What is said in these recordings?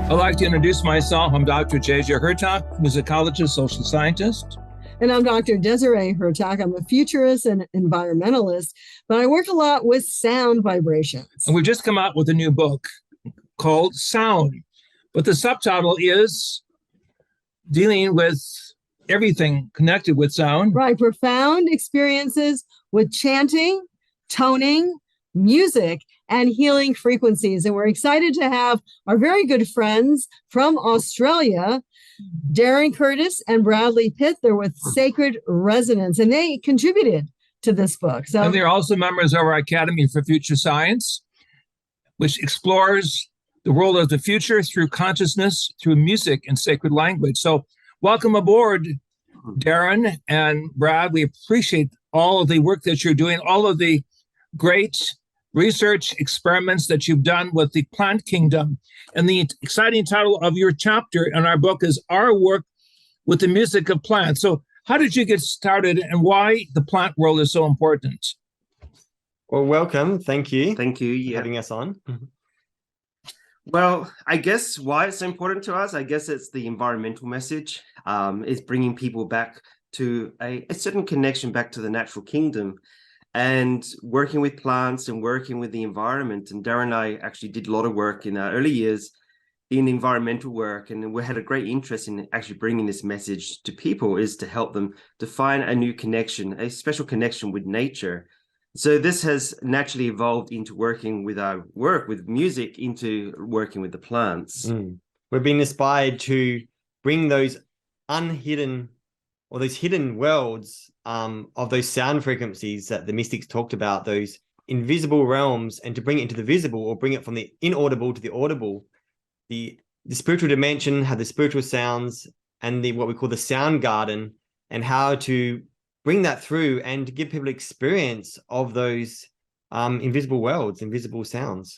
I'd like to introduce myself. I'm Dr. Desiree Hurtak, musicologist, social scientist. And I'm Dr. Desiree Hurtak. I'm a futurist and environmentalist, but I work a lot with sound vibrations. And we've just come out with a new book called Sound, but the subtitle is dealing with everything connected with sound. Right, profound experiences with chanting, toning, music, and healing frequencies. And we're excited to have our very good friends from Australia, Darren Curtis and Bradley Pitt. They're with Sacred Resonance, and they contributed to this book. And they're also members of our Academy for Future Science, which explores the world of the future through consciousness, through music and sacred language. So welcome aboard, Darren and Brad. We appreciate all of the work that you're doing, all of the great research experiments that you've done with the plant kingdom. And the exciting title of your chapter in our book is Our Work with the Music of Plants. So how did you get started and why the plant world is so important? Well, welcome. Thank you. Thank you for having us on. Well, I guess why it's so important to us, I guess it's the environmental message. It's bringing people back to a certain connection back to the natural kingdom and working with plants and working with the environment. And Darren and I actually did a lot of work in our early years in environmental work. And we had a great interest in actually bringing this message to people, is to help them to find a new connection, a special connection with nature. So this has naturally evolved into working with our work with music, into working with the plants. We've been inspired to bring those unhidden or those hidden worlds of those sound frequencies that the mystics talked about, those invisible realms, and to bring it into the visible, or bring it from the inaudible to the audible. The spiritual dimension had the spiritual sounds and what we call the sound garden, and how to bring that through and to give people experience of those invisible worlds, invisible sounds.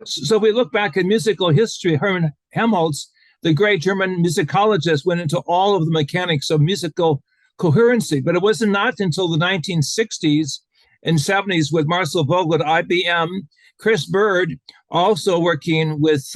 So we look back at musical history. Hermann Helmholtz, the great German musicologist, went into all of the mechanics of musical coherency, but it was not until the 1960s and 70s with Marcel Vogel at IBM, Chris Bird also working with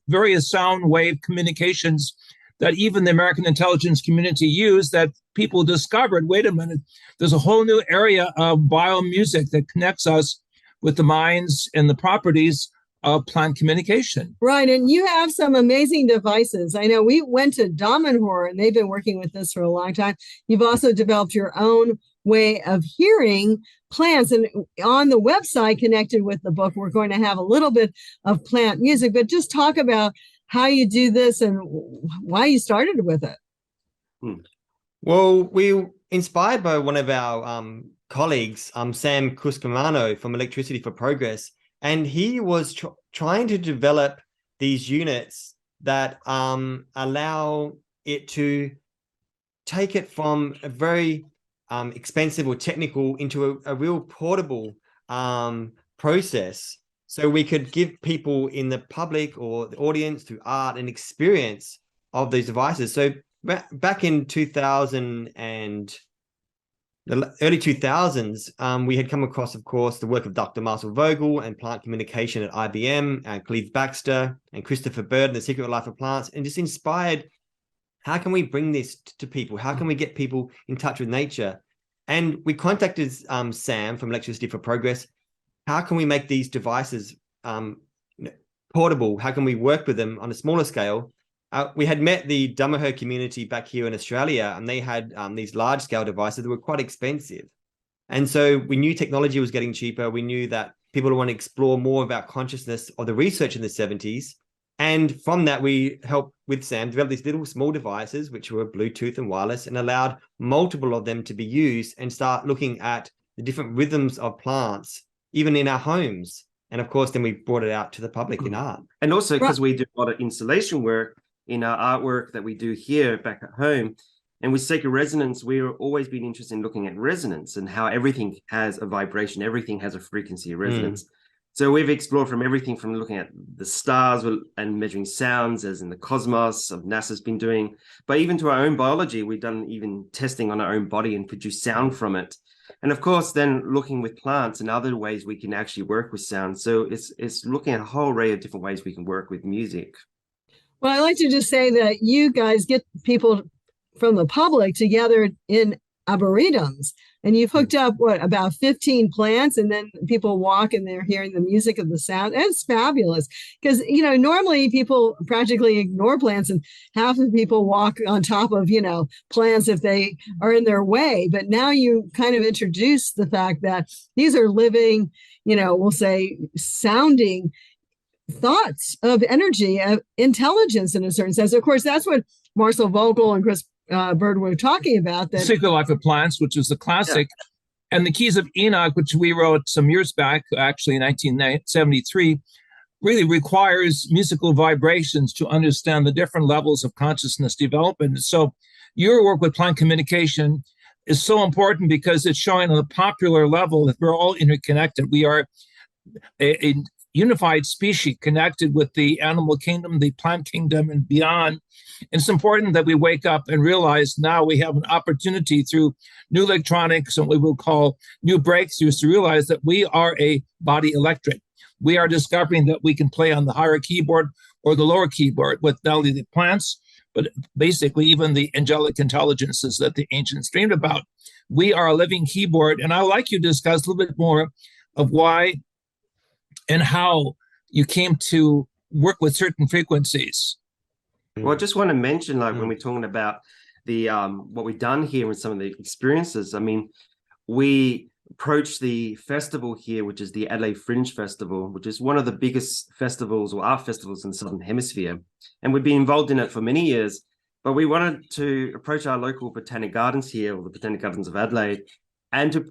various sound wave communications that even the American intelligence community used, that people discovered, wait a minute, there's a whole new area of biomusic that connects us with the minds and the properties of plant communication. Right, and you have some amazing devices. I know we went to Damenhor, and they've been working with this for a long time. You've also developed your own way of hearing plants, and on the website connected with the book, we're going to have a little bit of plant music, but just talk about how you do this and why you started with it. Well, we were inspired by one of our colleagues, Sam Cuscamano from Electricity for Progress, and he was trying to develop these units that allow it to take it from a very expensive or technical into a real portable process. So we could give people in the public or the audience through art an experience of these devices. So back in 2000 and the early 2000s, we had come across, of course, the work of Dr. Marcel Vogel and plant communication at IBM, and Cleve Baxter and Christopher Bird and The Secret Life of Plants, and just inspired, how can we bring this to people? How can we get people in touch with nature? And we contacted Sam from Electricity for Progress. How can we make these devices portable? How can we work with them on a smaller scale? We had met the Damaher community back here in Australia, and they had these large-scale devices that were quite expensive. And so we knew technology was getting cheaper. We knew that people want to explore more about consciousness or the research in the 70s. And from that, we helped with Sam develop these little small devices, which were Bluetooth and wireless, and allowed multiple of them to be used and start looking at the different rhythms of plants, even in our homes. And of course, then we brought it out to the public in art. And also because we do a lot of installation work in our artwork that we do here back at home. And with Sacred Resonance, we've always been interested in looking at resonance and how everything has a vibration, everything has a frequency of resonance. So we've explored from everything from looking at the stars and measuring sounds, as in the cosmos of NASA's been doing, but even to our own biology. We've done even testing on our own body and produced sound from it. And of course, then looking with plants and other ways we can actually work with sound. So it's looking at a whole array of different ways we can work with music. Well, I like to just say that you guys get people from the public together in arboretums, and you've hooked up about 15 plants, and then people walk and they're hearing the music of the sound. And it's fabulous because normally people practically ignore plants, and half of people walk on top of plants if they are in their way. But now you kind of introduce the fact that these are living, we'll say, sounding thoughts of energy, of intelligence in a certain sense. Of course, that's what Marcel Vogel and Chris Bird were talking about. The Secret Life of Plants, which is the classic, and the Keys of Enoch, which we wrote some years back, actually in 1973, really requires musical vibrations to understand the different levels of consciousness development. So your work with plant communication is so important because it's showing on a popular level that we're all interconnected. We are a unified species connected with the animal kingdom, the plant kingdom, and beyond. And it's important that we wake up and realize now we have an opportunity through new electronics and what we will call new breakthroughs to realize that we are a body electric. We are discovering that we can play on the higher keyboard or the lower keyboard with not only the plants, but basically even the angelic intelligences that the ancients dreamed about. We are a living keyboard. And I would like you to discuss a little bit more of why and how you came to work with certain frequencies. Well, I just want to mention, when we're talking about the what we've done here and some of the experiences, I mean, we approached the festival here, which is the Adelaide Fringe Festival, which is one of the biggest festivals or art festivals in the Southern Hemisphere. And we've been involved in it for many years, but we wanted to approach our local botanic gardens here, or the Botanic Gardens of Adelaide, and to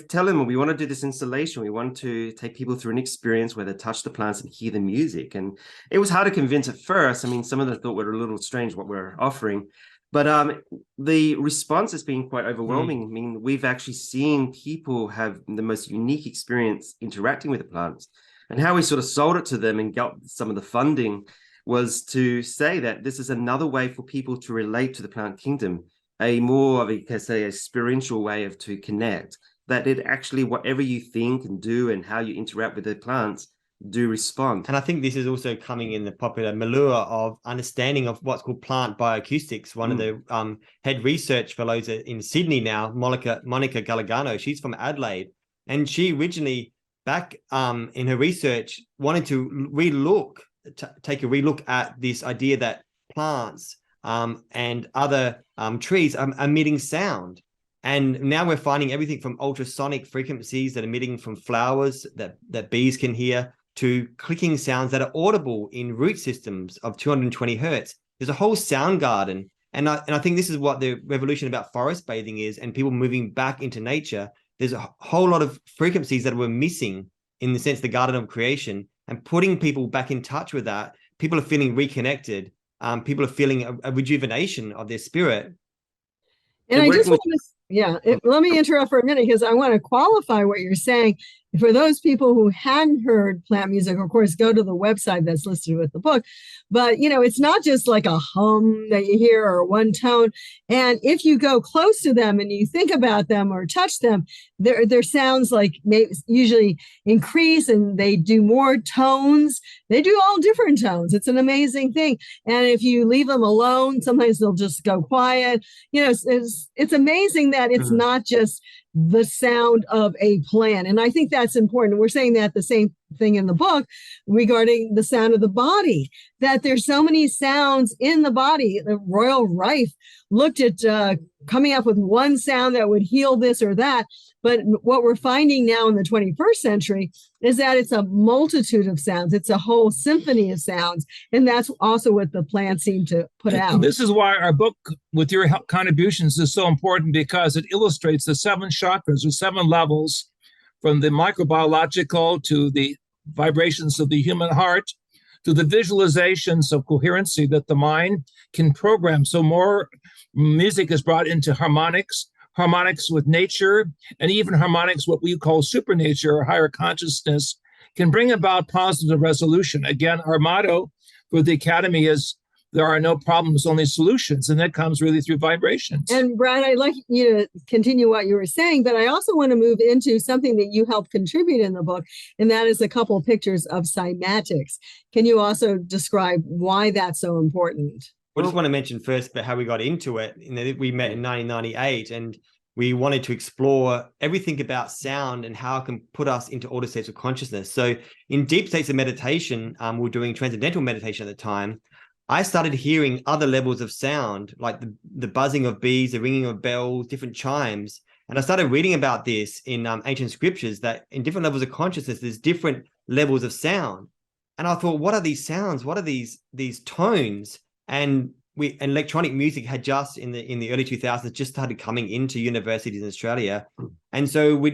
tell them we want to do this installation. We want to take people through an experience where they touch the plants and hear the music. And it was hard to convince at first. I mean, some of them thought we were a little strange what we're offering, but the response has been quite overwhelming. I mean, we've actually seen people have the most unique experience interacting with the plants. And how we sort of sold it to them and got some of the funding was to say that this is another way for people to relate to the plant kingdom, a more of a spiritual way to connect, that it actually, whatever you think and do and how you interact with the plants, do respond. And I think this is also coming in the popular milieu of understanding of what's called plant bioacoustics. One of the head research fellows in Sydney now, Monica Galagano, she's from Adelaide, and she originally back in her research wanted to take a relook at this idea that plants and other trees are emitting sound. And now we're finding everything from ultrasonic frequencies that are emitting from flowers that bees can hear to clicking sounds that are audible in root systems of 220 hertz. There's a whole sound garden. And I think this is what the revolution about forest bathing is, and people moving back into nature. There's a whole lot of frequencies that were missing in the sense, the garden of creation, and putting people back in touch with that. People are feeling reconnected. People are feeling a rejuvenation of their spirit. And I just want to, let me interrupt for a minute because I want to qualify what you're saying. For those people who hadn't heard plant music, of course, go to the website that's listed with the book. But, it's not just like a hum that you hear or one tone. And if you go close to them and you think about them or touch them, their sounds usually increase, and they do more tones. They do all different tones. It's an amazing thing. And if you leave them alone, sometimes they'll just go quiet. It's amazing that it's not just the sound of a plant. And I think that's important. We're saying that the same thing in the book regarding the sound of the body, that there's so many sounds in the body. The Royal Rife looked at coming up with one sound that would heal this or that. But what we're finding now in the 21st century is that it's a multitude of sounds. It's a whole symphony of sounds. And that's also what the plants seem to put out. And this is why our book, with your contributions, is so important, because it illustrates the 7 chakras or 7 levels, from the microbiological to the vibrations of the human heart to the visualizations of coherency that the mind can program. So more music is brought into harmonics with nature, and even harmonics, what we call supernature or higher consciousness, can bring about positive resolution. Again, our motto for the Academy is there are no problems, only solutions. And that comes really through vibrations. And Brad, I'd like you to continue what you were saying, but I also want to move into something that you helped contribute in the book, and that is a couple of pictures of cymatics. Can you also describe why that's so important? I just want to mention first about how we got into it. We met in 1998, and we wanted to explore everything about sound and how it can put us into altered states of consciousness. So in deep states of meditation, we were doing transcendental meditation at the time. I started hearing other levels of sound, like the buzzing of bees, the ringing of bells, different chimes. And I started reading about this in ancient scriptures, that in different levels of consciousness, there's different levels of sound. And I thought, what are these sounds? What are these tones? And electronic music had just in the early 2000s just started coming into universities in Australia. And so we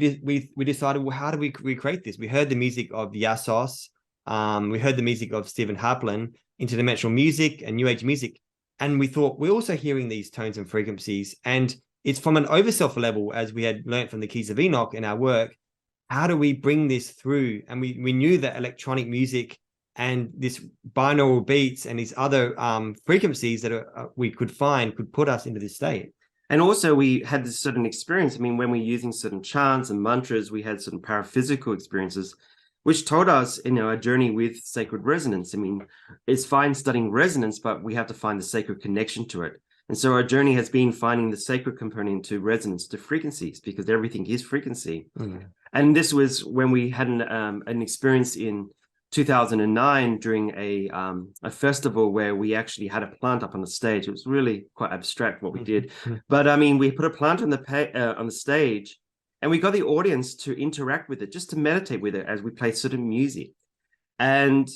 decided, well, how do we recreate this? We heard the music of Yassos. We heard the music of Stephen Haplin, interdimensional music and new age music. And we thought, we're also hearing these tones and frequencies. And it's from an overself level, as we had learned from the Keys of Enoch in our work. How do we bring this through? And we knew that electronic music and this binaural beats and these other frequencies that we could find could put us into this state. And also we had this certain experience. I mean, when we're using certain chants and mantras, we had certain paraphysical experiences, which told us, a journey with sacred resonance. I mean, it's fine studying resonance, but we have to find the sacred connection to it. And so our journey has been finding the sacred component to resonance, to frequencies, because everything is frequency. Mm-hmm. And this was when we had an experience in 2009 during a festival where we actually had a plant up on the stage. It was really quite abstract what we did, but I mean, we put a plant on the stage, and we got the audience to interact with it, just to meditate with it as we played certain music. And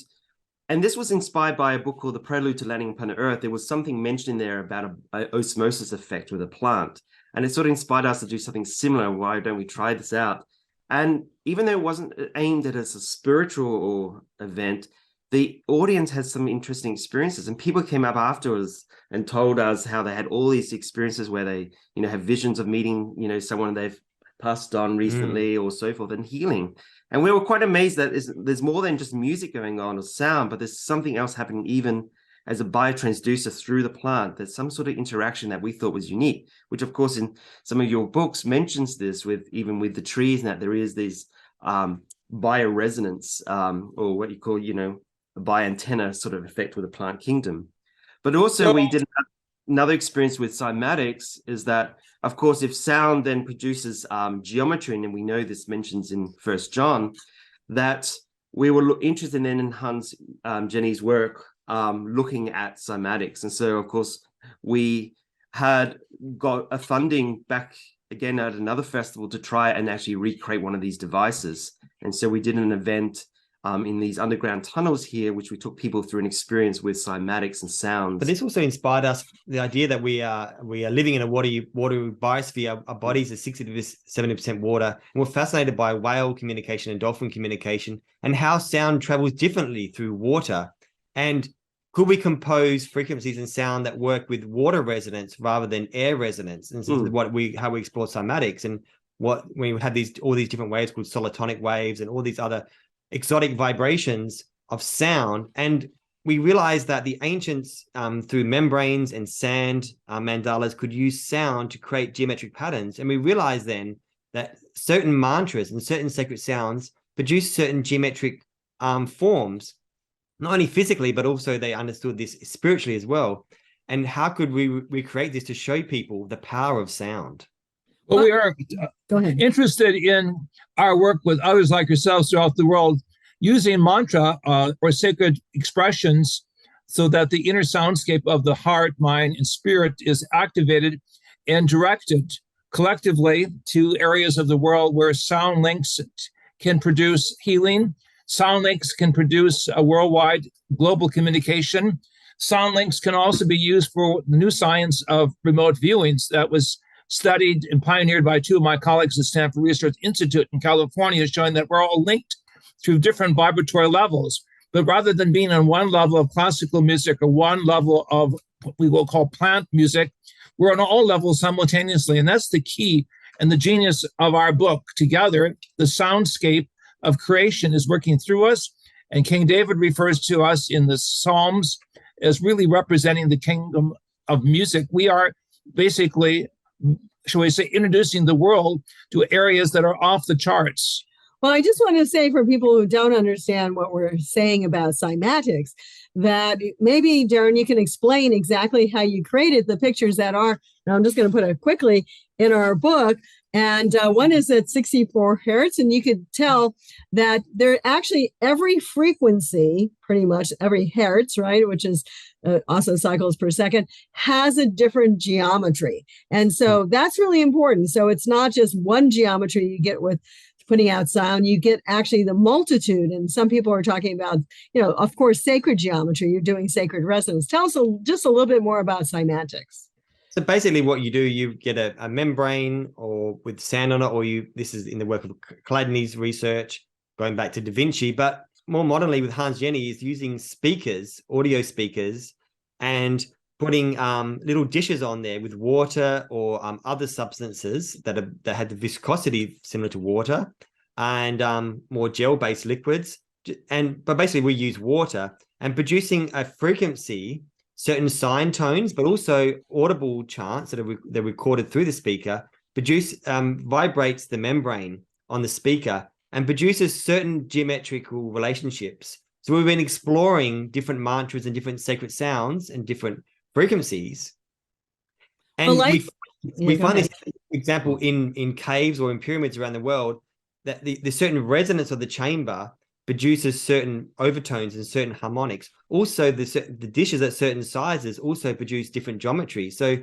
this was inspired by a book called The Prelude to Landing Upon Earth. There was something mentioned in there about an osmosis effect with a plant, and it sort of inspired us to do something similar. Why don't we try this out? And even though it wasn't aimed at as a spiritual event, the audience had some interesting experiences, and people came up afterwards and told us how they had all these experiences where they, have visions of meeting, someone they've passed on recently or so forth, and healing. And we were quite amazed that there's more than just music going on or sound, but there's something else happening even as a biotransducer through the plant. There's some sort of interaction that we thought was unique, which of course in some of your books mentions this even with the trees, and that there is these bioresonance or what you call, a bioantenna sort of effect with the plant kingdom. But also we did another experience with cymatics, is that, of course, if sound then produces geometry, and we know this mentions in 1 John, that we were interested then in Hans Jenny's work looking at cymatics. And so, of course, we had got a funding back again at another festival to try and actually recreate one of these devices. And so we did an event in these underground tunnels here, which we took people through an experience with cymatics and sounds. But this also inspired us, the idea that we are living in a water biosphere. Our bodies are 60 to 70% water, and we're fascinated by whale communication and dolphin communication, and how sound travels differently through water. And could we compose frequencies and sound that work with water resonance rather than air resonance? And this is how we explore cymatics, and what we have all these different waves called solitonic waves and all these other exotic vibrations of sound. And we realized that the ancients, through membranes and sand mandalas, could use sound to create geometric patterns. And we realized then that certain mantras and certain sacred sounds produce certain geometric forms, not only physically, but also they understood this spiritually as well. And how could we recreate this to show people the power of sound? Well, we are interested in our work with others like yourselves throughout the world, using mantra or sacred expressions so that the inner soundscape of the heart, mind, and spirit is activated and directed collectively to areas of the world where sound links can produce healing. Sound links can produce a worldwide global communication. Sound links can also be used for the new science of remote viewings that was studied and pioneered by two of my colleagues at Stanford Research Institute in California, showing that we're all linked through different vibratory levels. But rather than being on one level of classical music or one level of what we will call plant music, we're on all levels simultaneously. And that's the key and the genius of our book. Together, the soundscape of creation is working through us. And King David refers to us in the Psalms as really representing the kingdom of music. We are basically, shall we say, introducing the world to areas that are off the charts. Well, I just want to say for people who don't understand what we're saying about cymatics, that maybe, Darren, you can explain exactly how you created the pictures that are, and I'm just going to put it quickly, in our book. And one is at 64 hertz, and you could tell that they're actually every frequency, pretty much every hertz, right, which is also cycles per second, has a different geometry. And so that's really important. So it's not just one geometry you get with putting out sound, you get actually the multitude. And some people are talking about, of course, sacred geometry. You're doing sacred resonance. Tell us just a little bit more about cymatics. So basically what you do, you get a membrane or with sound on it, or this is in the work of Chladni's research, going back to Da Vinci, but more modernly with Hans Jenny is using speakers, audio speakers, and putting little dishes on there with water or other substances that had the viscosity similar to water, and more gel-based liquids. But basically we use water and producing a frequency, certain sine tones, but also audible chants that are recorded through the speaker, vibrates the membrane on the speaker and produces certain geometrical relationships. So we've been exploring different mantras and different sacred sounds and different frequencies. And we find this example in caves or in pyramids around the world, that the certain resonance of the chamber produces certain overtones and certain harmonics. Also, the dishes at certain sizes also produce different geometry. So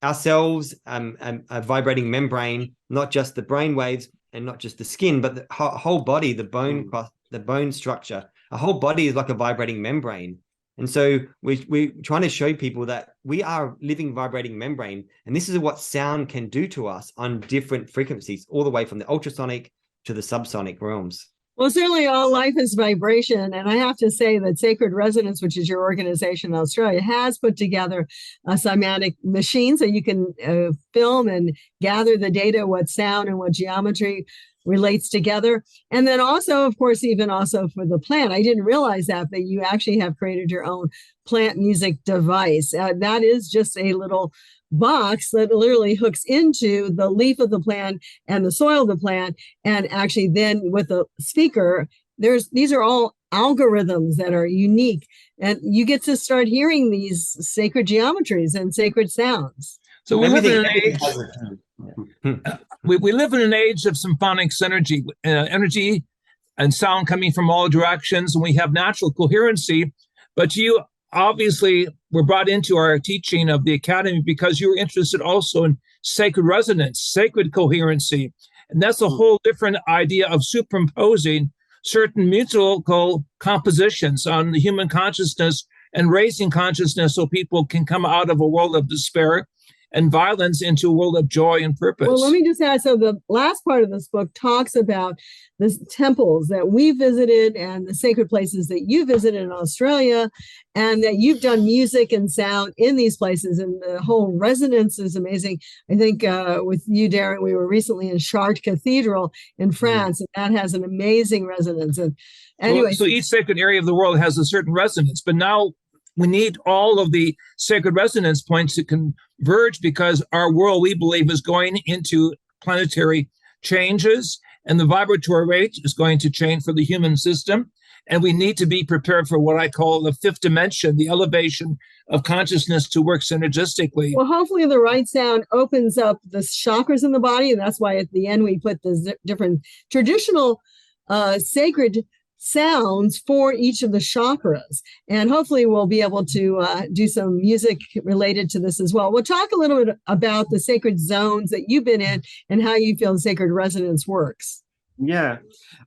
ourselves, a vibrating membrane, not just the brain waves and not just the skin, but the whole body, the bone structure. A whole body is like a vibrating membrane. And so we're trying to show people that we are a living vibrating membrane. And this is what sound can do to us on different frequencies, all the way from the ultrasonic to the subsonic realms. Well, certainly all life is vibration. And I have to say that Sacred Resonance, which is your organization in Australia, has put together a cymatic machine so you can film and gather the data, what sound and what geometry relates together. And then also, of course, even also for the plant. I didn't realize that, but you actually have created your own plant music device. That is just a little box that literally hooks into the leaf of the plant and the soil of the plant. And actually then with the speaker, these are all algorithms that are unique. And you get to start hearing these sacred geometries and sacred sounds. So we live in an age. We live in an age of symphonic synergy, energy and sound coming from all directions, and we have natural coherency. But you obviously were brought into our teaching of the Academy because you were interested also in sacred resonance, sacred coherency. And that's a whole different idea of superimposing certain musical compositions on the human consciousness and raising consciousness so people can come out of a world of despair and violence into a world of joy and purpose. Well, let me just add, so the last part of this book talks about the temples that we visited and the sacred places that you visited in Australia, and that you've done music and sound in these places, and the whole resonance is amazing. I think with you, Darren, we were recently in Chartres Cathedral in France, and that has an amazing resonance. And anyway, so each sacred area of the world has a certain resonance, but now we need all of the sacred resonance points to converge, because our world, we believe, is going into planetary changes, and the vibratory rate is going to change for the human system. And we need to be prepared for what I call the fifth dimension, the elevation of consciousness to work synergistically. Well, hopefully the right sound opens up the chakras in the body. And that's why at the end we put the different traditional sacred sounds for each of the chakras. And hopefully we'll be able to do some music related to this as well. We'll talk a little bit about the sacred zones that you've been in and how you feel the sacred resonance works. Yeah.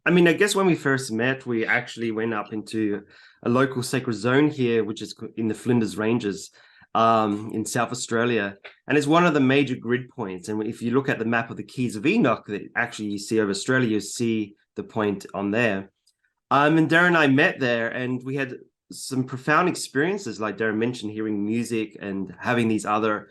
I mean, I guess when we first met, we actually went up into a local sacred zone here, which is in the Flinders Ranges in South Australia. And it's one of the major grid points. And if you look at the map of the Keys of Enoch that actually you see over Australia, you see the point on there. And Darren and I met there, and we had some profound experiences, like Darren mentioned, hearing music and having these other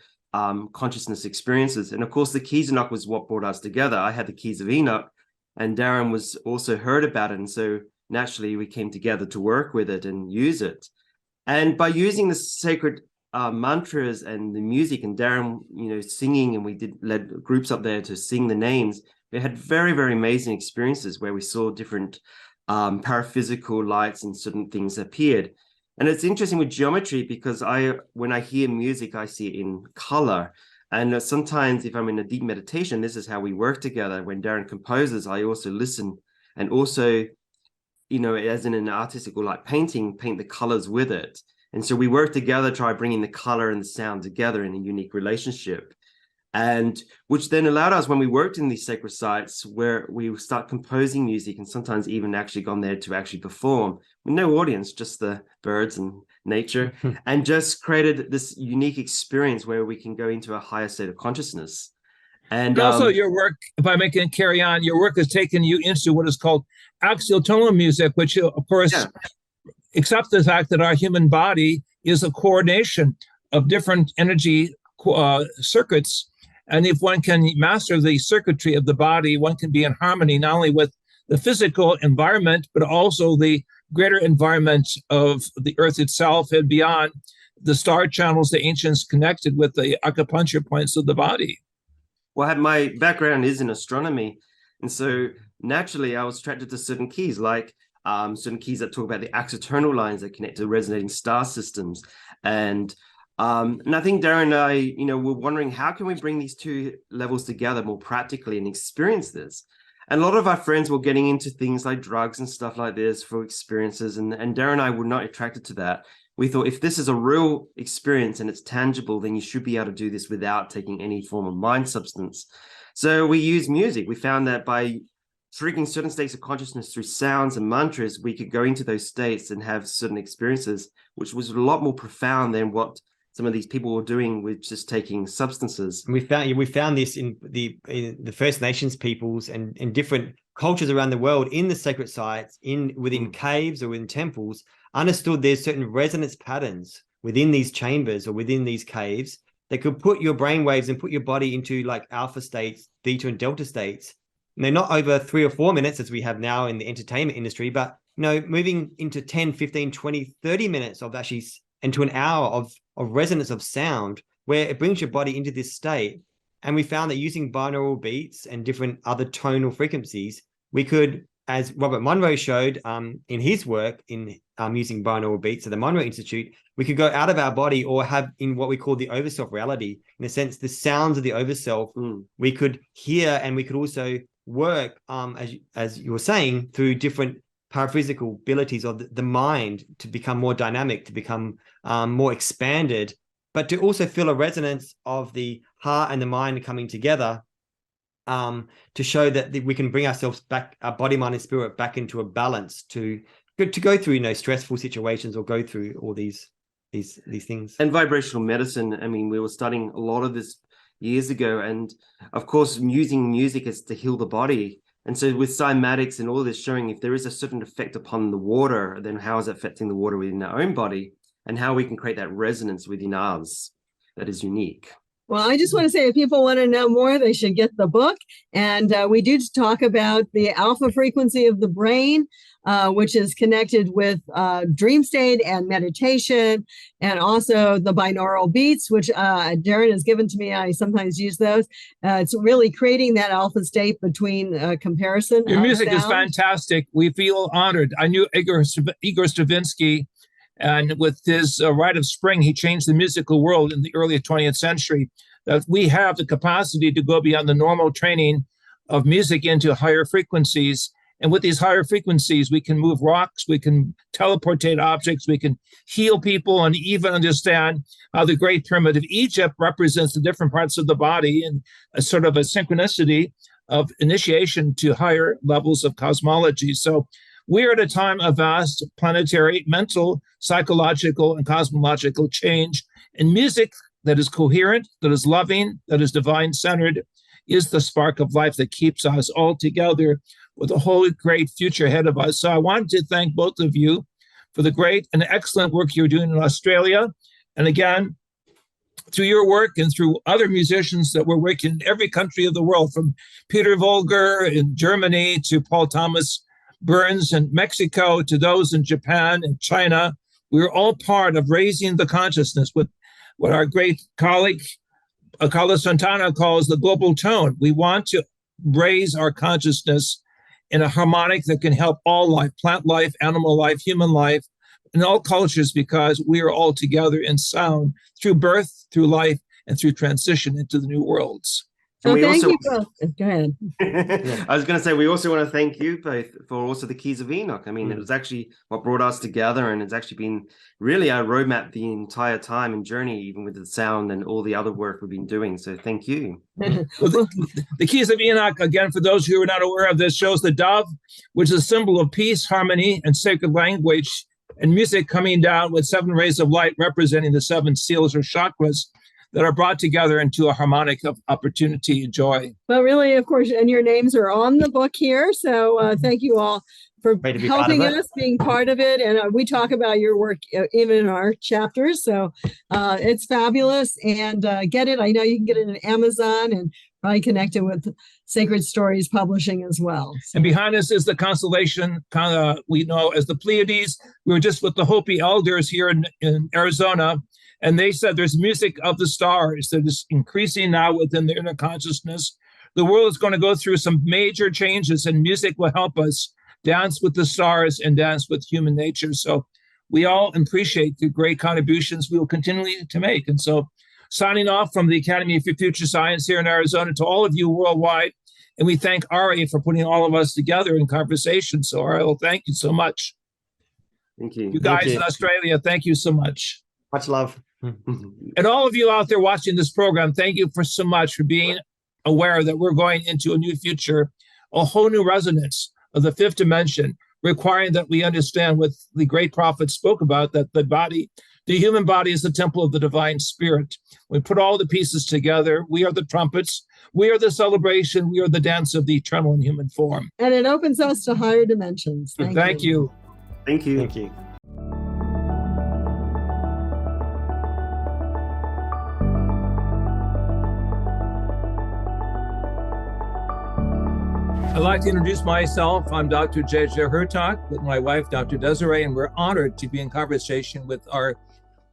consciousness experiences. And of course, the Keys of Enoch was what brought us together. I had the Keys of Enoch, and Darren was also heard about it. And so naturally, we came together to work with it and use it. And by using the sacred mantras and the music, and Darren, singing, and we led groups up there to sing the names, we had very, very amazing experiences where we saw different paraphysical lights and certain things appeared. And it's interesting with geometry because when I hear music, I see it in color. And sometimes if I'm in a deep meditation, this is how we work together. When Darren composes, I also listen, and also, as in an artistic or like painting, paint the colors with it. And so we work together, try bringing the color and the sound together in a unique relationship. And which then allowed us, when we worked in these sacred sites, where we start composing music and sometimes even actually gone there to actually perform with no audience, just the birds and nature, and just created this unique experience where we can go into a higher state of consciousness. And also your work, if I may carry on, your work has taken you into what is called axial music, which of course accepts the fact that our human body is a coordination of different energy circuits. And if one can master the circuitry of the body, one can be in harmony not only with the physical environment, but also the greater environment of the earth itself and beyond the star channels the ancients connected with the acupuncture points of the body. Well, my background is in astronomy. And so naturally, I was attracted to certain keys, like certain keys that talk about the axial lines that connect to resonating star systems. And I think Darren and I, were wondering, how can we bring these two levels together more practically and experience this? And a lot of our friends were getting into things like drugs and stuff like this for experiences. And Darren and I were not attracted to that. We thought, if this is a real experience and it's tangible, then you should be able to do this without taking any form of mind substance. So we use music. We found that by triggering certain states of consciousness through sounds and mantras, we could go into those states and have certain experiences, which was a lot more profound than what some of these people were doing with just taking substances. And we found this in the First Nations peoples and in different cultures around the world, in the sacred sites, within caves or within temples, understood there's certain resonance patterns within these chambers or within these caves that could put your brain waves and put your body into like alpha states, theta and delta states. And they're not over 3 or 4 minutes as we have now in the entertainment industry, but moving into 10, 15, 20, 30 minutes of actually into an hour of resonance of sound, where it brings your body into this state. And we found that using binaural beats and different other tonal frequencies, we could, as Robert Monroe showed in his work in using binaural beats at the Monroe Institute, we could go out of our body or have in what we call the overself reality. In a sense, the sounds of the overself, we could hear, and we could also work, as you were saying, through different paraphysical abilities of the mind to become more dynamic, to become more expanded, but to also feel a resonance of the heart and the mind coming together, to show that we can bring ourselves back, our body, mind, and spirit back into a balance to go through stressful situations or go through all these things. And vibrational medicine, I mean, we were studying a lot of this years ago, and of course using music is to heal the body. And so with cymatics and all this showing, if there is a certain effect upon the water, then how is it affecting the water within our own body, and how we can create that resonance within ours that is unique. Well, I just want to say, if people want to know more, they should get the book. And we do talk about the alpha frequency of the brain, which is connected with dream state and meditation, and also the binaural beats, which Darren has given to me. I sometimes use those. It's really creating that alpha state between comparison. Your music is fantastic. We feel honored. I knew Igor Stravinsky, and with his Rite of Spring, he changed the musical world in the early 20th century. That we have the capacity to go beyond the normal training of music into higher frequencies. And with these higher frequencies, we can move rocks, we can teleportate objects, we can heal people, and even understand how the Great Pyramid of Egypt represents the different parts of the body and a sort of a synchronicity of initiation to higher levels of cosmology. So we're at a time of vast planetary, mental, psychological, and cosmological change. And music that is coherent, that is loving, that is divine-centered, is the spark of life that keeps us all together with a whole great future ahead of us. So I wanted to thank both of you for the great and excellent work you're doing in Australia. And again, through your work and through other musicians that were working in every country of the world, from Peter Volger in Germany to Paul Thomas Burns in Mexico, to those in Japan and China, We're all part of raising the consciousness with what our great colleague, Carlos Santana, calls the global tone. We want to raise our consciousness in a harmonic that can help all life, plant life, animal life, human life, in all cultures, because we are all together in sound through birth, through life, and through transition into the new worlds. So we thank also, you both. Go ahead. I was going to say, we also want to thank you both for also the Keys of Enoch. I mean, it was actually what brought us together, and it's actually been really our roadmap the entire time and journey, even with the sound and all the other work we've been doing. So thank you. Well, the Keys of Enoch, again, for those who are not aware of this, shows the dove, which is a symbol of peace, harmony, and sacred language, and music coming down with 7 rays of light representing the 7 seals or chakras that are brought together into a harmonic of opportunity and joy. But really, of course, and your names are on the book here. So thank you all for helping us, being part of it. And we talk about your work even in our chapters. So it's fabulous. And get it. I know you can get it on Amazon and probably connect it with SacredStories Publishing as well. So. And behind us is the constellation we know as the Pleiades. We were just with the Hopi elders here in Arizona. And they said there's music of the stars that is increasing now within the inner consciousness. The world is going to go through some major changes, and music will help us dance with the stars and dance with human nature. So we all appreciate the great contributions we will continue to make. And so signing off from the Academy for Future Science here in Arizona to all of you worldwide. And we thank Ari for putting all of us together in conversation. So Ari, well, thank you so much. Thank you. You guys in Australia, thank you so much. Much love. And all of you out there watching this program, thank you for so much for being aware that we're going into a new future, a whole new resonance of the 5th dimension, requiring that we understand what the great prophet spoke about, that the human body is the temple of the divine spirit. We put all the pieces together. We are the trumpets. We are the celebration. We are the dance of the eternal in human form. And it opens us to higher dimensions. Thank you. Thank you. Thank you. I'd like to introduce myself. I'm Dr. Desiree Hurtak with my wife, Dr. Desiree, and we're honored to be in conversation with our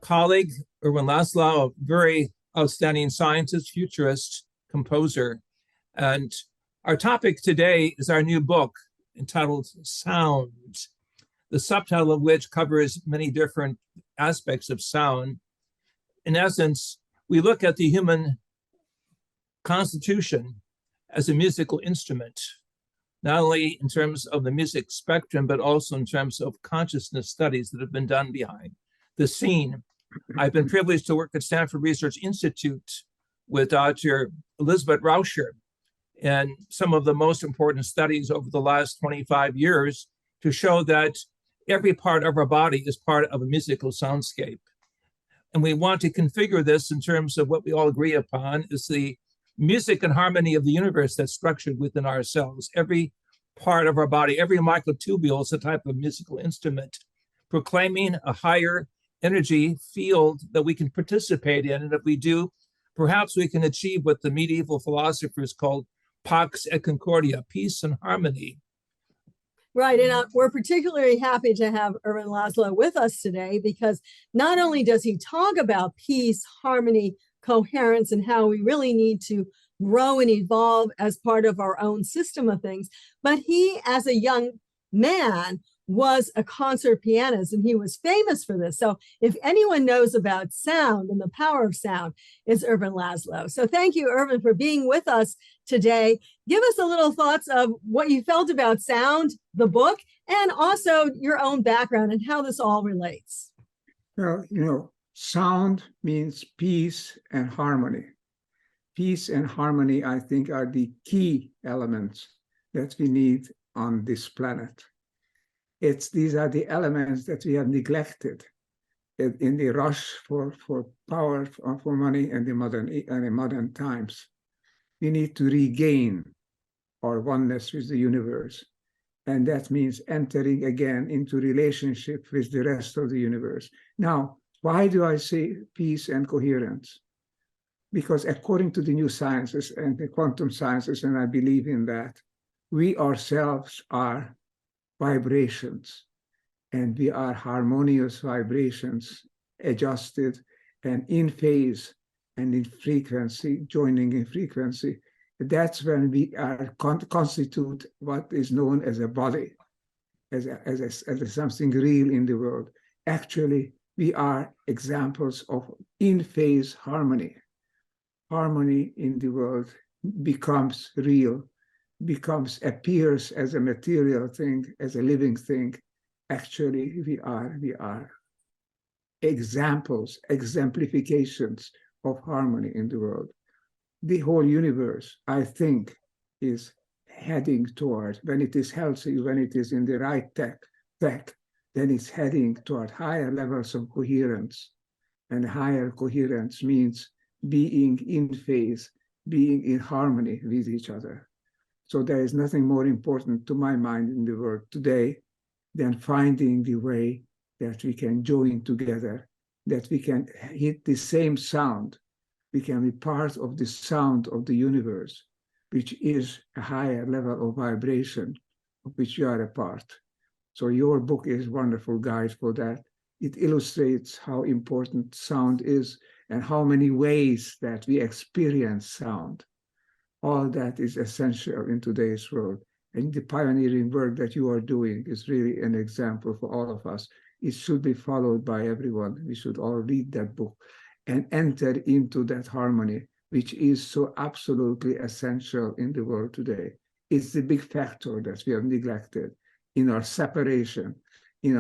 colleague, Ervin Laszlo, a very outstanding scientist, futurist, composer. And our topic today is our new book entitled Sound, the subtitle of which covers many different aspects of sound. In essence, we look at the human constitution as a musical instrument, not only in terms of the music spectrum, but also in terms of consciousness studies that have been done behind the scene. I've been privileged to work at Stanford Research Institute with Dr. Elizabeth Rauscher and some of the most important studies over the last 25 years to show that every part of our body is part of a musical soundscape. And we want to configure this in terms of what we all agree upon is the music and harmony of the universe that's structured within ourselves. Every part of our body, every microtubule is a type of musical instrument, proclaiming a higher energy field that we can participate in. And if we do, perhaps we can achieve what the medieval philosophers called pax et concordia, peace and harmony. Right. And we're particularly happy to have Ervin Laszlo with us today, because not only does he talk about peace, harmony, coherence, and how we really need to grow and evolve as part of our own system of things, but he, as a young man, was a concert pianist, and he was famous for this. So if anyone knows about sound and the power of sound, it's Ervin Laszlo. So thank you, Ervin, for being with us today. Give us a little thoughts of what you felt about sound, the book, and also your own background and how this all relates. Well, sound means peace and harmony. Peace and harmony, I think, are the key elements that we need on this planet. These are the elements that we have neglected in the rush for power, for money in the modern times. We need to regain our oneness with the universe. And that means entering again into relationship with the rest of the universe. Now, why do I say peace and coherence? Because according to the new sciences and the quantum sciences, and I believe in that, we ourselves are vibrations. and we are harmonious vibrations, adjusted and in phase and in frequency, joining in frequency. That's when we are constitute what is known as a body, as something real in the world. Actually, we are examples of in-phase harmony. Harmony in the world becomes real, appears as a material thing, as a living thing. Actually, we are examples, exemplifications of harmony in the world. The whole universe, I think, is heading toward, when it is healthy, when it is in the right track, then it's heading toward higher levels of coherence. And higher coherence means being in phase, being in harmony with each other. So there is nothing more important to my mind in the world today than finding the way that we can join together, that we can hit the same sound. We can be part of the sound of the universe, which is a higher level of vibration of which you are a part. So your book is a wonderful guide for that. It illustrates how important sound is and how many ways that we experience sound. All that is essential in today's world. And the pioneering work that you are doing is really an example for all of us. It should be followed by everyone. We should all read that book and enter into that harmony, which is so absolutely essential in the world today. It's the big factor that we have neglected in our separation, in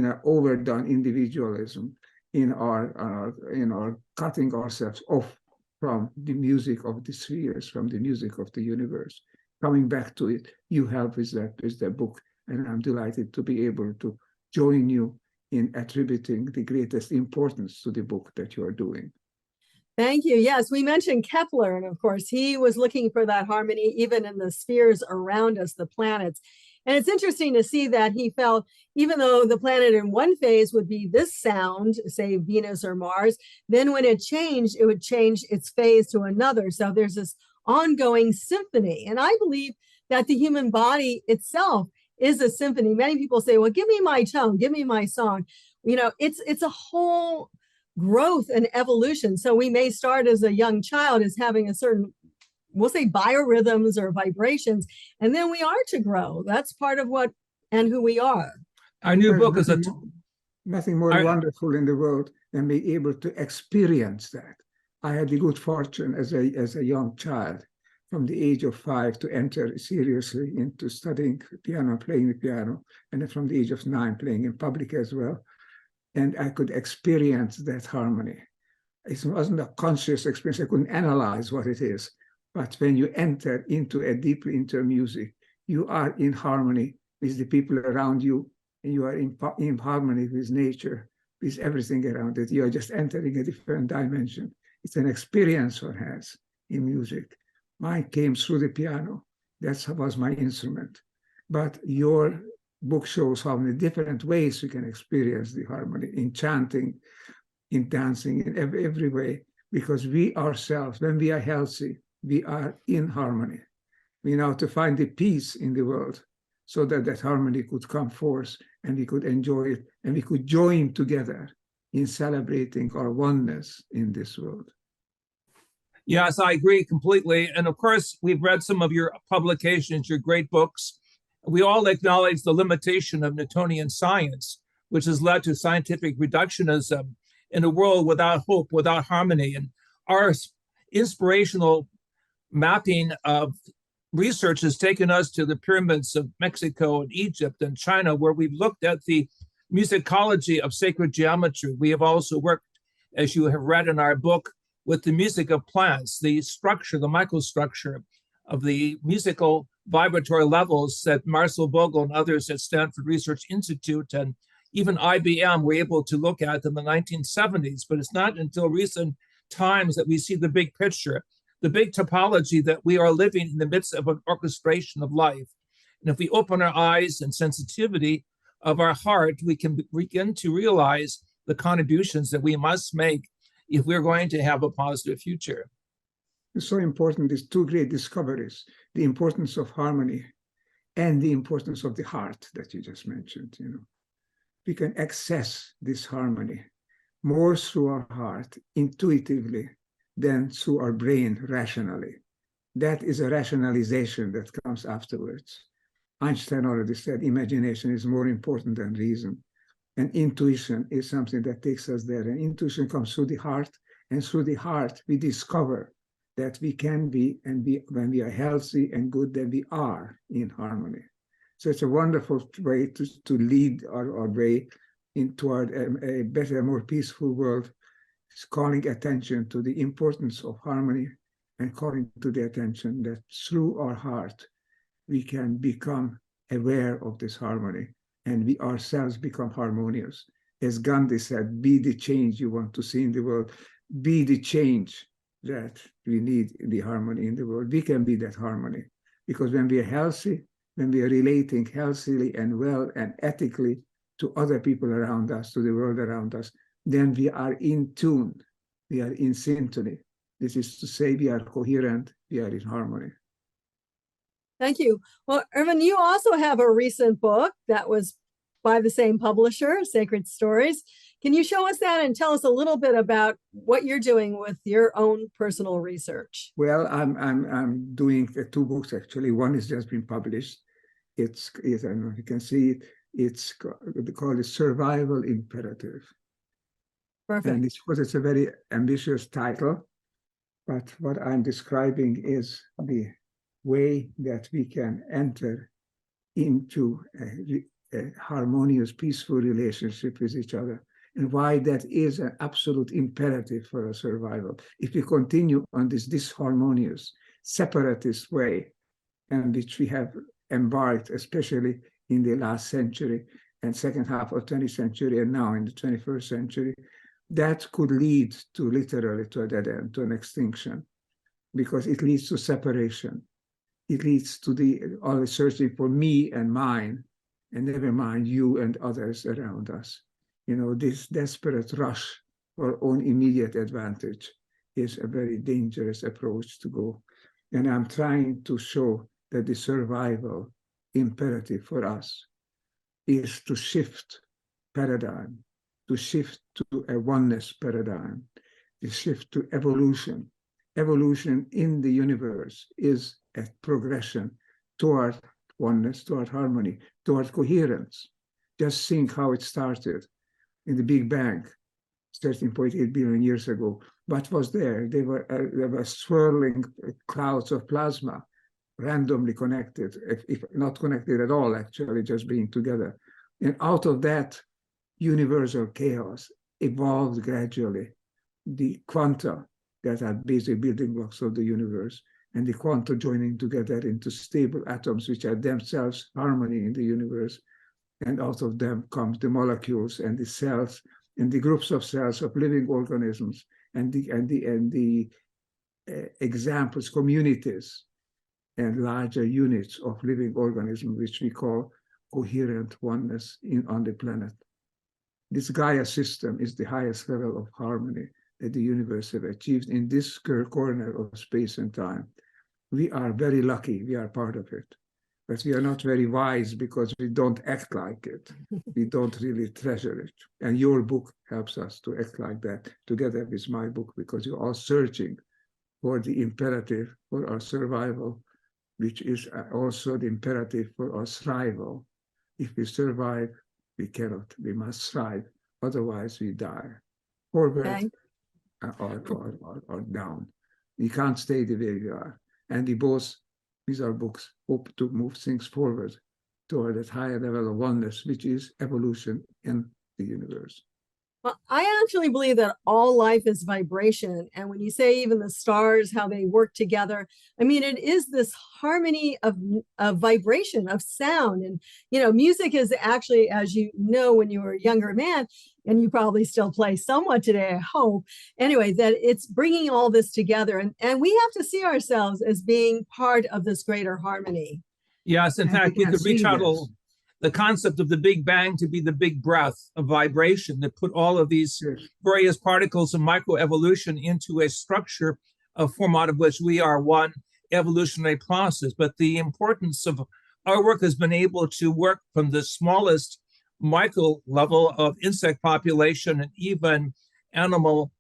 our overdone individualism, in our cutting ourselves off from the music of the spheres, from the music of the universe. Coming back to it, you help with that book, and I'm delighted to be able to join you in attributing the greatest importance to the book that you are doing. Thank you. Yes, we mentioned Kepler, and of course, he was looking for that harmony even in the spheres around us, the planets. And it's interesting to see that he felt, even though the planet in one phase would be this sound, say Venus or Mars, then when it changed, it would change its phase to another. So there's this ongoing symphony. And I believe that the human body itself is a symphony. Many people say, well, give me my tone, give me my song. You know, it's a whole growth and evolution. So we may start as a young child as having a certain, we'll say, biorhythms or vibrations, and then we are to grow. That's part of what and who we are. Our new book is nothing more wonderful in the world than being able to experience that. I had the good fortune as a young child, from the age of 5, to enter seriously into studying piano, playing the piano, and then from the age of 9 playing in public as well. And I could experience that harmony. It wasn't a conscious experience. I couldn't analyze what it is. But when you enter deeply into music, you are in harmony with the people around you, and you are in harmony with nature, with everything around it. You are just entering a different dimension. It's an experience one has in music. Mine came through the piano. That was my instrument. But your book shows how many different ways we can experience the harmony, in chanting, in dancing, in every way, because we ourselves, when we are healthy, we are in harmony. We know to find the peace in the world so that that harmony could come forth and we could enjoy it and we could join together in celebrating our oneness in this world. Yes, I agree completely. And of course, we've read some of your publications, your great books. We all acknowledge the limitation of Newtonian science, which has led to scientific reductionism in a world without hope, without harmony. And our inspirational mapping of research has taken us to the pyramids of Mexico and Egypt and China, where we've looked at the musicology of sacred geometry. We have also worked, as you have read in our book, with the music of plants, the structure, the microstructure of the musical vibratory levels that Marcel Vogel and others at Stanford Research Institute and even IBM were able to look at in the 1970s. But it's not until recent times that we see the big picture, the big topology that we are living in the midst of an orchestration of life. And if we open our eyes and sensitivity of our heart, we can begin to realize the contributions that we must make if we're going to have a positive future. It's so important, these two great discoveries, the importance of harmony and the importance of the heart that you just mentioned, we can access this harmony more through our heart, intuitively, than through our brain, rationally. That is a rationalization that comes afterwards. Einstein already said imagination is more important than reason. And intuition is something that takes us there. And intuition comes through the heart. And through the heart, we discover that we can be, and when we are healthy and good, then we are in harmony. So it's a wonderful way to lead our way toward a better, more peaceful world. It's calling attention to the importance of harmony and calling to the attention that through our heart, we can become aware of this harmony and we ourselves become harmonious. As Gandhi said, be the change you want to see in the world. Be the change that we need in the harmony in the world. We can be that harmony because when we are healthy, when we are relating healthily and well and ethically to other people around us, to the world around us, then we are in tune, we are in symphony. This is to say we are coherent, we are in harmony. Thank you. Well, Ervin, you also have a recent book that was by the same publisher, SacredStories. Can you show us that and tell us a little bit about what you're doing with your own personal research? Well, I'm doing two books actually. One is just been published. It's I don't know if you can see it. It's called the Survival Imperative. Perfect. And it's a very ambitious title, but what I'm describing is the way that we can enter into a harmonious, peaceful relationship with each other, and why that is an absolute imperative for our survival. If we continue on this disharmonious, separatist way, and which we have embarked, especially in the last century and second half of 20th century, and now in the 21st century, that could lead to literally to a dead end, to an extinction, because it leads to separation. It leads to the always searching for me and mine, and never mind you and others around us. You know, this desperate rush for own immediate advantage is a very dangerous approach to go. And I'm trying to show that the survival imperative for us is to shift paradigm, to shift to a oneness paradigm, to shift to evolution. Evolution in the universe is a progression toward oneness, toward harmony, toward coherence. Just think how it started in the Big Bang, 13.8 billion years ago. What was there? There were swirling clouds of plasma, randomly connected, if not connected at all, actually, just being together. And out of that universal chaos evolved gradually the quanta that are basic building blocks of the universe, and the quanta joining together into stable atoms, which are themselves harmony in the universe. And out of them comes the molecules and the cells and the groups of cells of living organisms and the examples, communities, and larger units of living organisms, which we call coherent oneness on the planet. This Gaia system is the highest level of harmony that the universe has achieved in this corner of space and time. We are very lucky, we are part of it, but we are not very wise because we don't act like it. We don't really treasure it. And your book helps us to act like that together with my book, because you're all searching for the imperative for our survival, which is also the imperative for our thrival. If we survive, we cannot, we must thrive, otherwise we die. Forward Okay. or down. We can't stay the way we are. And we both, with our books, hope to move things forward toward that higher level of oneness, which is evolution in the universe. Well, I actually believe that all life is vibration. And when you say even the stars, how they work together, I mean, it is this harmony of vibration, of sound. And, you know, music is actually, as you know, when you were a younger man, and you probably still play somewhat today, I hope. Anyway, that it's bringing all this together. And we have to see ourselves as being part of this greater harmony. Yes, in fact, you could retitle the concept of the Big Bang to be the big breath of vibration that put all of these various particles of microevolution into a structure, a form out of which we are one evolutionary process. But the importance of our work has been able to work from the smallest micro level of insect population and even animal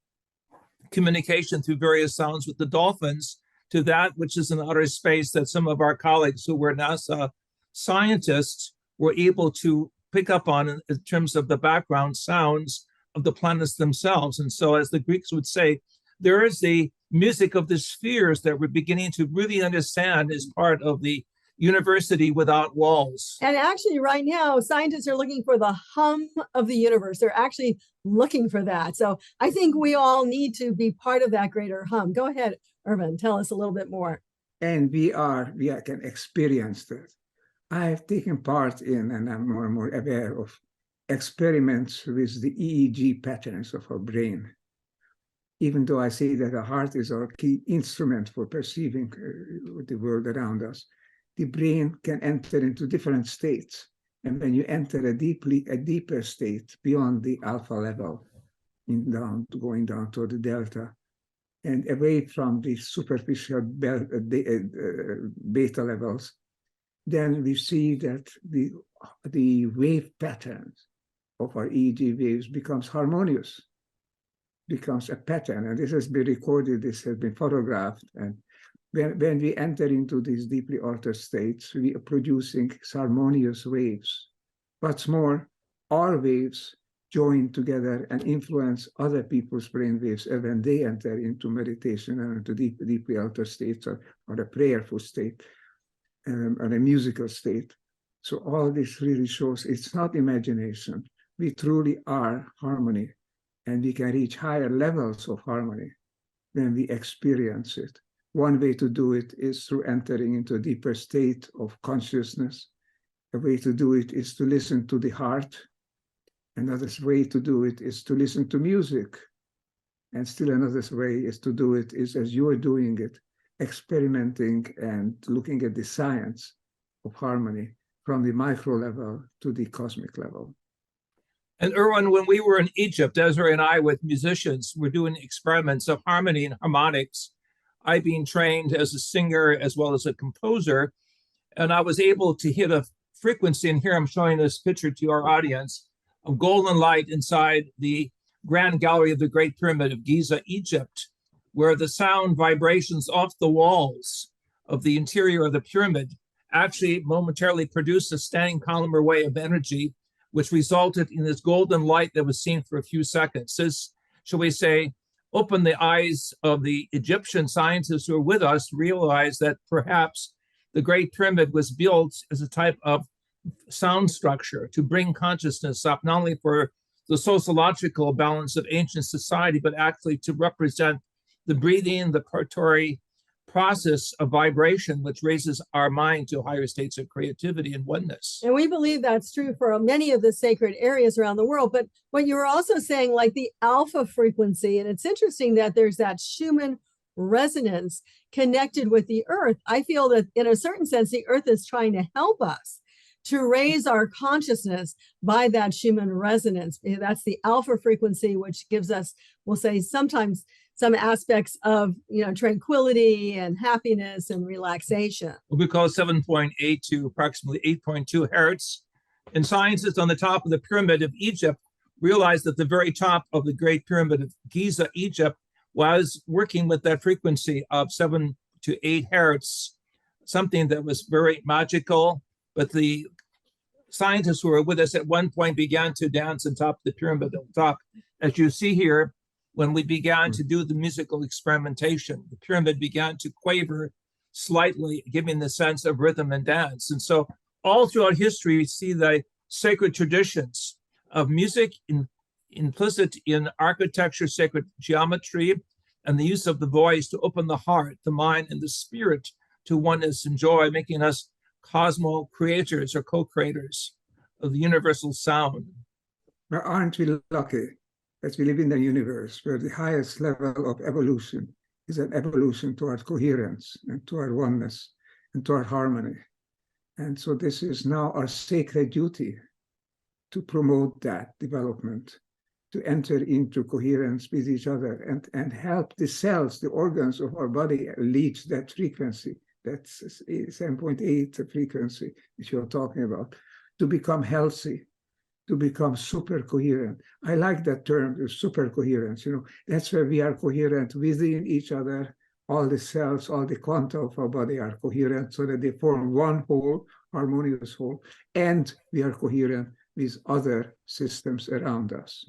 communication through various sounds with the dolphins, to that which is in outer space that some of our colleagues who were NASA scientists were able to pick up on in terms of the background sounds of the planets themselves. And so, as the Greeks would say, there is the music of the spheres that we're beginning to really understand as part of the university without walls. And actually, right now, scientists are looking for the hum of the universe. They're actually looking for that. So I think we all need to be part of that greater hum. Go ahead, Ervin, tell us a little bit more. And we can experience that. I have taken part in, and I'm more and more aware of, experiments with the EEG patterns of our brain. Even though I say that the heart is our key instrument for perceiving the world around us, the brain can enter into different states. And when you enter a deeper state beyond the alpha level, going down to the delta, and away from the superficial beta levels, then we see that the wave patterns of our EEG waves becomes harmonious, becomes a pattern. And this has been recorded, this has been photographed. And when we enter into these deeply altered states, we are producing harmonious waves. What's more, our waves join together and influence other people's brain waves when they enter into meditation and into deeply altered states, or a prayerful state, or a musical state. So all this really shows it's not imagination. We truly are harmony, and we can reach higher levels of harmony when we experience it. One way to do it is through entering into a deeper state of consciousness. A way to do it is to listen to the heart. Another way to do it is to listen to music. And still another way is to do it is as you are doing it, experimenting and looking at the science of harmony from the micro level to the cosmic level. And Erwin, when we were in Egypt, Desiree and I with musicians, were doing experiments of harmony and harmonics. I being trained as a singer as well as a composer, and I was able to hit a frequency, and here I'm showing this picture to our audience, of golden light inside the Grand Gallery of the Great Pyramid of Giza, Egypt, where the sound vibrations off the walls of the interior of the pyramid actually momentarily produced a standing columnar wave of energy, which resulted in this golden light that was seen for a few seconds. This, shall we say, opened the eyes of the Egyptian scientists who were with us to realize that perhaps the Great Pyramid was built as a type of sound structure to bring consciousness up, not only for the sociological balance of ancient society, but actually to represent the breathing, the partory process of vibration, which raises our mind to higher states of creativity and oneness. And we believe that's true for many of the sacred areas around the world. But what you were also saying, like the alpha frequency, and it's interesting that there's that Schumann resonance connected with the earth. I feel that in a certain sense, the earth is trying to help us to raise our consciousness by that Schumann resonance. That's the alpha frequency, which gives us, we'll say, sometimes some aspects of, tranquility and happiness and relaxation. We call 7.8 to approximately 8.2 hertz. And scientists on the top of the Pyramid of Egypt realized that the very top of the Great Pyramid of Giza, Egypt, was working with that frequency of 7 to 8 hertz, something that was very magical. But the scientists who were with us at one point began to dance on top of the pyramid on top. As you see here, when we began to do the musical experimentation, the pyramid began to quaver slightly, giving the sense of rhythm and dance. And so all throughout history, we see the sacred traditions of music implicit in architecture, sacred geometry, and the use of the voice to open the heart, the mind, and the spirit to oneness and joy, making us cosmo-creators or co-creators of the universal sound. But aren't we lucky that we live in the universe where the highest level of evolution is an evolution toward coherence and toward oneness and toward harmony. And so this is now our sacred duty to promote that development, to enter into coherence with each other and help the cells, the organs of our body reach that frequency, that's 7.8 frequency which you're talking about, to become healthy, to become super coherent. I like that term, super coherence. That's where we are coherent within each other. All the cells, all the quanta of our body are coherent so that they form one whole, harmonious whole, and we are coherent with other systems around us.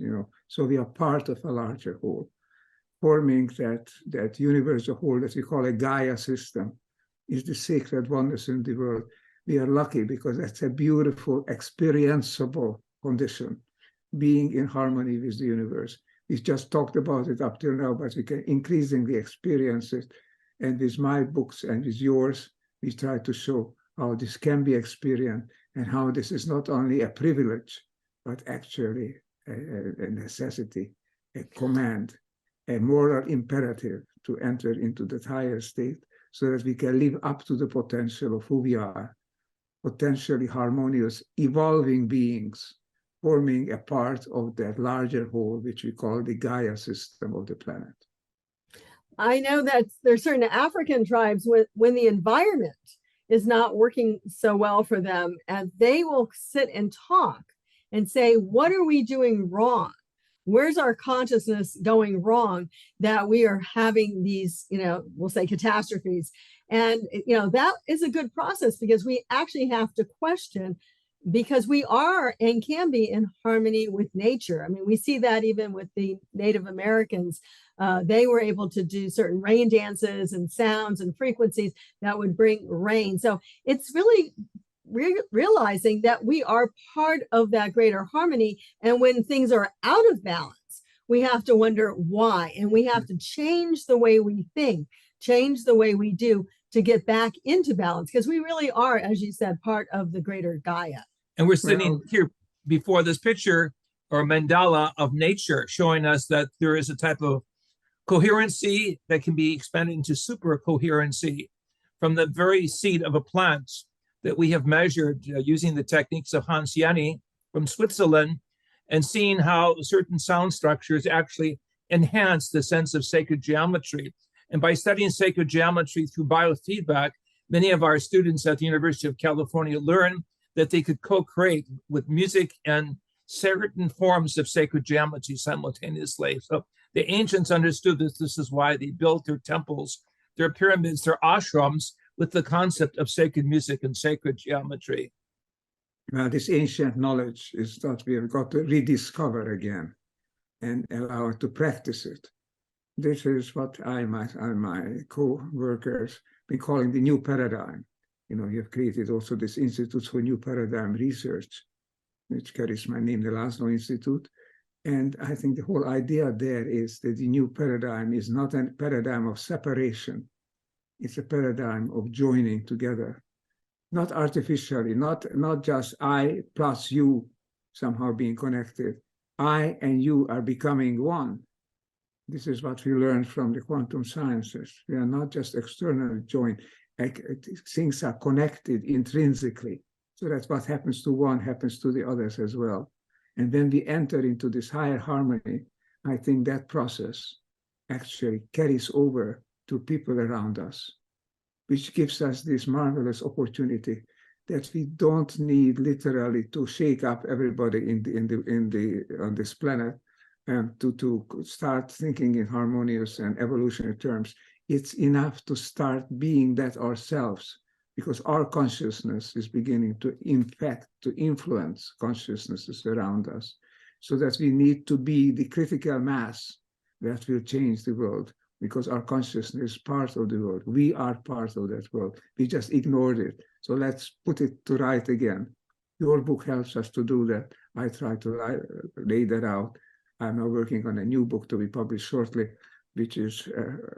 So we are part of a larger whole, forming that universe, a whole that we call a Gaia system, is the sacred oneness in the world. We are lucky because that's a beautiful, experienceable condition, being in harmony with the universe. We just talked about it up till now, but we can increasingly experience it. And with my books and with yours, we try to show how this can be experienced and how this is not only a privilege, but actually a necessity, a command, a moral imperative to enter into that higher state so that we can live up to the potential of who we are, potentially harmonious, evolving beings, forming a part of that larger whole, which we call the Gaia system of the planet. I know that there's certain African tribes when the environment is not working so well for them, and they will sit and talk and say, what are we doing wrong? Where's our consciousness going wrong that we are having these, we'll say catastrophes? And, that is a good process because we actually have to question, because we are and can be in harmony with nature. I mean, we see that even with the Native Americans. They were able to do certain rain dances and sounds and frequencies that would bring rain. So it's really realizing that we are part of that greater harmony. And when things are out of balance, we have to wonder why. And we have to change the way we think, change the way we do to get back into balance, because we really are, as you said, part of the greater Gaia. And we're sitting here before this picture or mandala of nature, showing us that there is a type of coherency that can be expanded into super coherency from the very seed of a plant that we have measured using the techniques of Hans Jenny from Switzerland, and seeing how certain sound structures actually enhance the sense of sacred geometry. And by studying sacred geometry through biofeedback, many of our students at the University of California learn that they could co-create with music and certain forms of sacred geometry simultaneously. So the ancients understood this. This is why they built their temples, their pyramids, their ashrams with the concept of sacred music and sacred geometry. Well, this ancient knowledge is that we have got to rediscover again and allow it to practice it. This is what I and my co-workers been calling the new paradigm. You have created also this Institute for New Paradigm Research, which carries my name, the Laszlo Institute. And I think the whole idea there is that the new paradigm is not a paradigm of separation. It's a paradigm of joining together, not artificially, not just I plus you somehow being connected. I and you are becoming one. This is what we learned from the quantum sciences. We are not just externally joined. Things are connected intrinsically. So that's what happens to one happens to the others as well. And when we enter into this higher harmony, I think that process actually carries over to people around us, which gives us this marvelous opportunity that we don't need literally to shake up everybody on this planet and to start thinking in harmonious and evolutionary terms. It's enough to start being that ourselves, because our consciousness is beginning to influence consciousnesses around us, so that we need to be the critical mass that will change the world, because our consciousness is part of the world. We are part of that world. We just ignored it. So let's put it to right again. Your book helps us to do that. I try to lay that out. I'm now working on a new book to be published shortly, which is the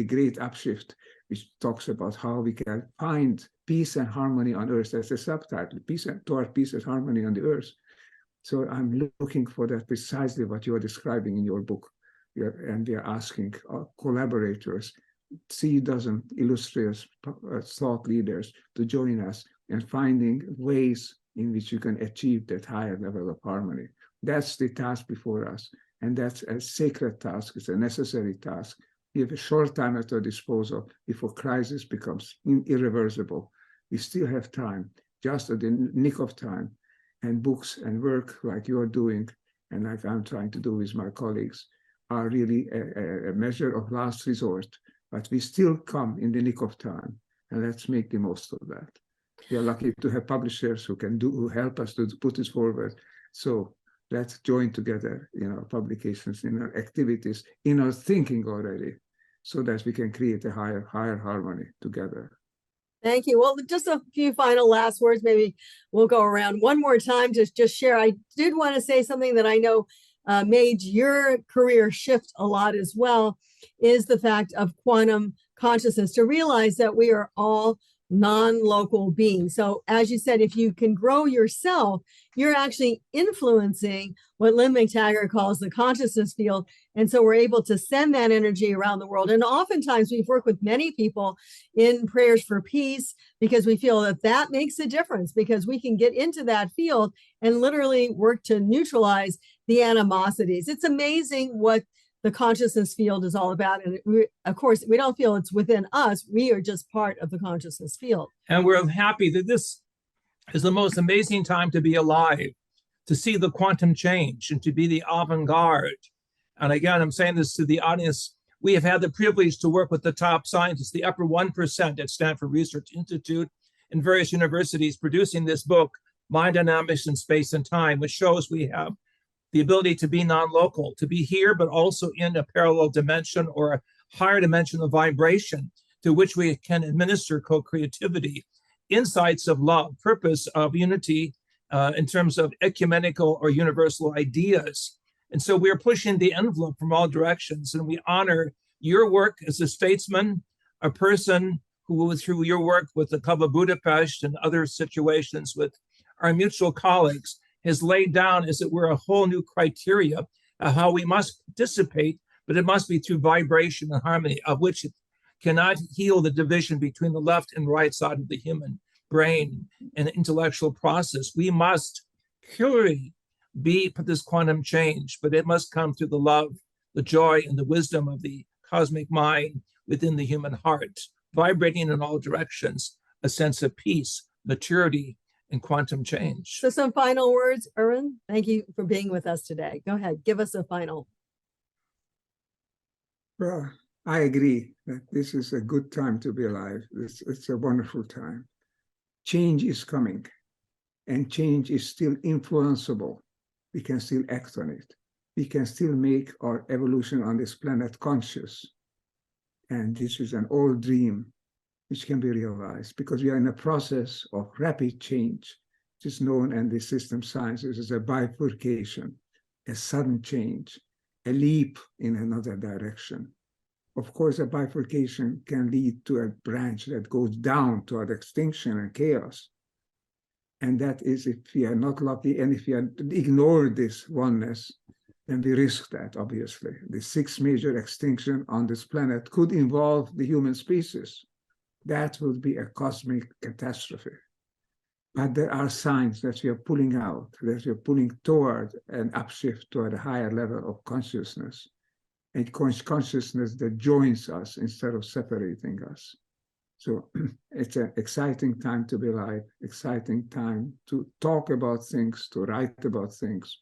Great Upshift, which talks about how we can find peace and harmony on Earth. That's a subtitle, peace and harmony on the Earth. So I'm looking for that, precisely what you are describing in your book. And we are asking our collaborators, 3 dozen illustrious thought leaders to join us in finding ways in which you can achieve that higher level of harmony. That's the task before us. And that's a sacred task. It's a necessary task. We have a short time at our disposal before crisis becomes irreversible. We still have time, just at the nick of time. And books and work like you're doing, and like I'm trying to do with my colleagues, are really a measure of last resort. But we still come in the nick of time, and let's make the most of that. We are lucky to have publishers who help us to put this forward. So let's join together in our publications, in our activities, in our thinking already, so that we can create a higher harmony together. Thank you. Well, just a few final last words. Maybe we'll go around one more time to just share. I did want to say something that I know made your career shift a lot as well, is the fact of quantum consciousness, to realize that we are all non-local beings. So as you said, if you can grow yourself, you're actually influencing what Lynn McTaggart calls the consciousness field. And so we're able to send that energy around the world. And oftentimes we've worked with many people in prayers for peace, because we feel that that makes a difference, because we can get into that field and literally work to neutralize the animosities. It's amazing what the consciousness field is all about. And of course, we don't feel it's within us. We are just part of the consciousness field. And we're happy that this is the most amazing time to be alive, to see the quantum change and to be the avant-garde. And again, I'm saying this to the audience. We have had the privilege to work with the top scientists, the upper 1% at Stanford Research Institute and various universities, producing this book, Mind Dynamics in Space and Time, which shows we have the ability to be non-local, to be here, but also in a parallel dimension or a higher dimension of vibration to which we can administer co-creativity, insights of love, purpose of unity in terms of ecumenical or universal ideas. And so we're pushing the envelope from all directions, and we honor your work as a statesman, a person who, through your work with the Club of Budapest and other situations with our mutual colleagues, has laid down, as it were, a whole new criteria of how we must participate, but it must be through vibration and harmony, of which it cannot heal the division between the left and right side of the human brain and intellectual process. We must purely be for this quantum change, but it must come through the love, the joy, and the wisdom of the cosmic mind within the human heart, vibrating in all directions, a sense of peace, maturity, and quantum change. So some final words, Ervin. Thank you for being with us today. Go ahead, give us a final. Well, I agree that this is a good time to be alive. It's a wonderful time. Change is coming, and change is still influenceable. We can still act on it. We can still make our evolution on this planet conscious. And this is an old dream which can be realized, because we are in a process of rapid change, which is known in the system sciences as a bifurcation, a sudden change, a leap in another direction. Of course, a bifurcation can lead to a branch that goes down toward extinction and chaos. And that is if we are not lucky, and if we ignore this oneness, then we risk that, obviously. The 6 major extinction on this planet could involve the human species. That would be a cosmic catastrophe. But there are signs that we are pulling out, that we are pulling toward an upshift, toward a higher level of consciousness, and consciousness that joins us instead of separating us. So it's an exciting time to be alive, exciting time to talk about things, to write about things,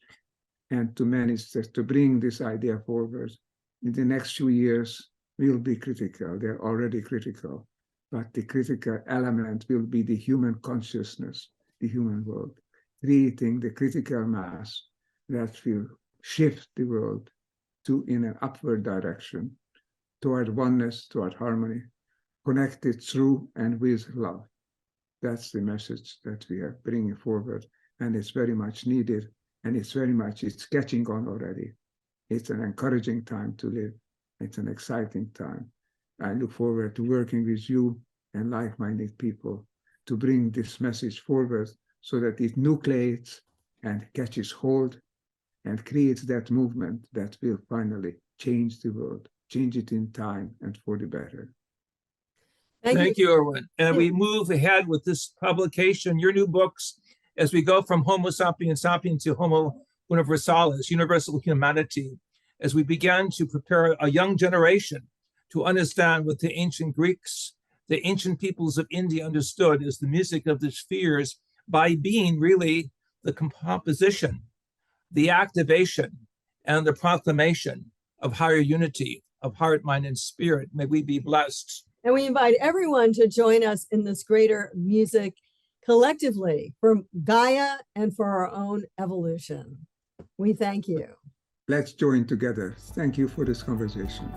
and to manage to bring this idea forward. In the next few years will be critical. They're already critical. But the critical element will be the human consciousness, the human world, creating the critical mass that will shift the world in an upward direction, toward oneness, toward harmony, connected through and with love. That's the message that we are bringing forward, and it's very much needed, and it's catching on already. It's an encouraging time to live. It's an exciting time. I look forward to working with you and like-minded people to bring this message forward so that it nucleates and catches hold and creates that movement that will finally change the world, change it in time and for the better. Thank you, Ervin. And we move ahead with this publication, your new books, as we go from Homo sapiens sapiens to Homo universalis, universal humanity, as we begin to prepare a young generation to understand what the ancient Greeks, the ancient peoples of India understood as the music of the spheres, by being really the composition, the activation, and the proclamation of higher unity of heart, mind, and spirit. May we be blessed. And we invite everyone to join us in this greater music collectively for Gaia and for our own evolution. We thank you. Let's join together. Thank you for this conversation.